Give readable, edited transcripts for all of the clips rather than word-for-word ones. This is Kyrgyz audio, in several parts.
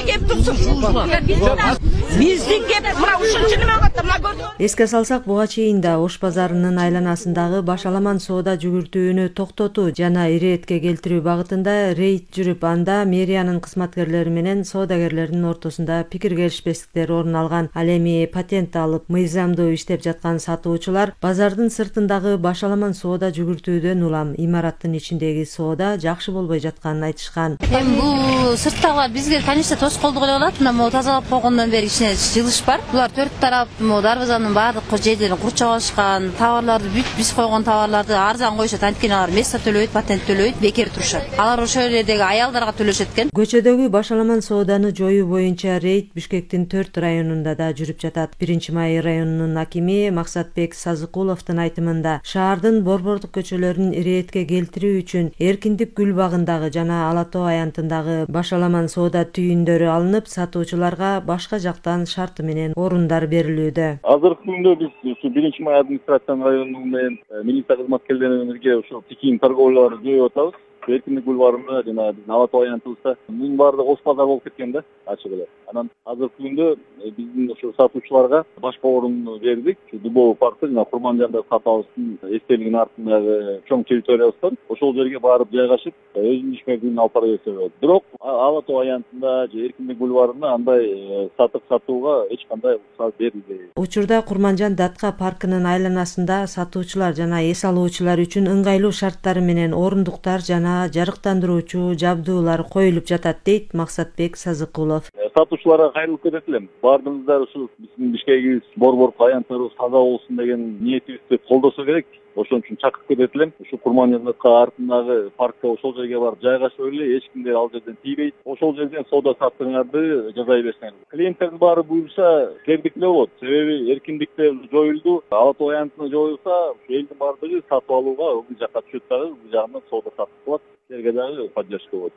кеп турсун. Биздин кеп мына ушунчу неме кылат, мына көрдүңүз. Эске салсак, буга чейин да Ош базарынын айланасындагы башаламан соода жүгүртүүнү токтотуу жана иретке келтирүү багытында рейд жүрүп, анда мэриянын кызматкерлери менен соодагерлердин ортосунда пикир келишпестиктер орун алган. Ал эми патент алып, мыйзамдуу иштеп жаткан сатуучулар базардын сыртындагы башаламан соода жүгүртүүдөн улам имараттын ичиндеги соода жакшы болбой жатканын айтышкан. Эми бул сырттагылар бизге, конечно, тоскоолдук эле болот. Мына могу тазалап койгондон бери ичине жылыш бар. Булар төрт тарап дарбазанын баардык жерлерин курчап алышкан, товарларды бүт биз койгон товарларды арзан коюшат. Анткени алар место төлөбөйт, патент төлөбөйт, бекер турушат. Алар ошол жердеги аялдарга төлөшөт экен. Көчөдөгү башаламан сооданы жоюу боюнча рейд Бишкектин 4 районунда да жүрүп жатат. 1-Май районунун акими Максатбек Сазыкуловдун айтымында, шаардын борбордук көчөлөрүн иретке келтирүү үчүн Эркиндик гүл багындагы жана Ала Тоо аянтындагы башаламан соода түйүндөрү алынып, сатуучуларга башка жактан шарты менен орундар берилүүдө. Азыркы күндө биз ушу 1-Май администрациянын районунун менен милиция кызматкерлери менен бирге ошо тикин торговляларды жоюп атабыз. Эркиндик бульварында жана биздин Ала Тоо аянтыбызда мунун баардыгы Ош базар болуп кеткен да, ачык эле. Анан азыркы күндө биздин ошо сатуучуларга башка орун бердик. Дубовый паркта жана Курманжанда сатабыздын эстелигинин артындагы чоң территориябыз бар. Ошол жерге барып жайгашып, өзүнүн иш мезгилин алып бара берсе болот. Бирок Ала Тоо аянтында же Эркиндик бульварында андай сатып сатууга эч кандай уруксат берилбейт. Учурда Курманжан Датка паркынын айланасында сатуучулар жана эс алуучулар үчүн ыңгайлуу шарттары менен орундуктар жана жарыктандыруучу жабдуулар коюлуп жатат, дейт Максатбек Сазыкулов. Сатуучуларга кайрылып кетет элем. Бардыңыздар ушу биздин Бишкегибиз, борбордук аянттарыбыз таза болсун деген ниетибизди колдосо керек. Ошон үчүн чакырып кетет элем. Ушу Курманжандыкка артындагы паркка ошол жерге барып жайгашып эле, эч кимдер ал жерден тийбейт. Ошол жерден соода саттыгыңарды жасай берсеңер. Клиенттердин баары буйруса келдик эле болот. Себеби Эркиндикте жоюлду, Ала Тоо аянтына жоюлса, элдин баардыгы сатып алууга ылдый жакка түшөт дагы, ылдый жагынан соода сатып калат. Жерге дагы поддержка болот.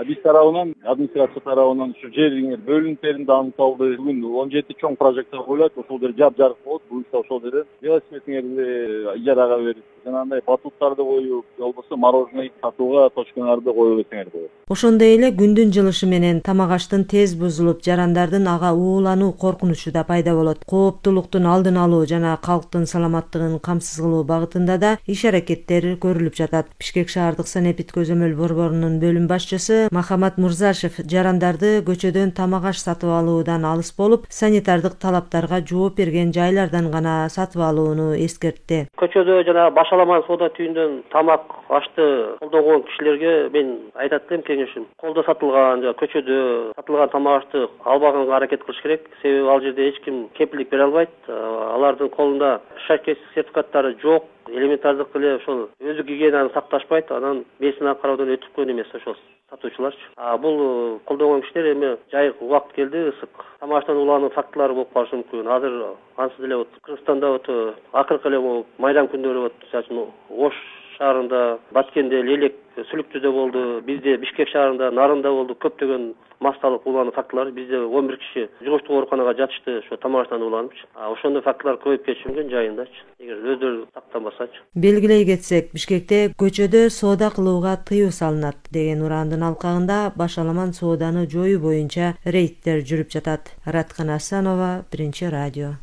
Биз тарабынан, администрация тарабынан ушу жериңер бөлүнүштерин да анықталды. Бүгүн 17 чоң прожектор коюлат, ошол жер жап-жарык болот. Буюрса ошол жерден велосипедиңерди ижарага берип, жанагындай батуттарды коюп, же болбосо мороженое сатууга точкаларды коюп берсеңер болот. Ошондой эле күндүн жылышы менен тамак аштын тез бузулуп, жарандардын ага уулануу коркунучу да пайда болот. Кооптулуктун алдын алуу жана калктын саламаттыгын камсыз кылуу багытында да иш-аракеттер көрүлүп жатат. Бишкек шаардык санэпид көзөмөл борборунун бөлүм башчысы Махамат Мурзашев жарандарды көчөдөн тамак аш сатып алуудан алыс болуп, санитардык талаптарга жооп берген жайлардан гана сатып алууну эскертти. Көчөдө жана башаламан соода түйүндөн тамак ашты колдогон кишилерге мен айтат элем кеңешим. Колдо сатылган жана көчөдө сатылган тамак ашты албаганга аракет кылыш керек. Себеби ал жерде эч ким кепилдик бере албайт. Алардын колунда шакест сертификаттары жок. Элементардык эле ошол өздүк гигиенаны сакташпайт, анан медицина кароодон өтүпкөн эмес ошол сатуучуларчы. Бул колдогон кишилер эми жайык убакыт келди, ысык тамактан улануу фактылары болуп калышы мүмкүн. Азыр ансыз эле Кыргызстанда акыркы эле майрам күндөрү Ош шаарында, Баткенде, Лелек, Сүлүктүдө болду, бизде Бишкек шаарында, Нарында болду. Көптөгөн масталык улануу фактылары, бизде 11 киши жогорку ооруканага жатышты, ошо тамактан уланып. Ошондой фактылар көбөйүп кетиши мүмкүн жайындачы. Эгер өздөрү сактанбасачы. Белгилей кетсек, Бишкекте көчөдө соода кылууга тыюу салынат деген урандын алкагында башаламан сооданы жоюу боюнча рейдтер жүрүп жатат. Раткан Асанова, 1-Радио.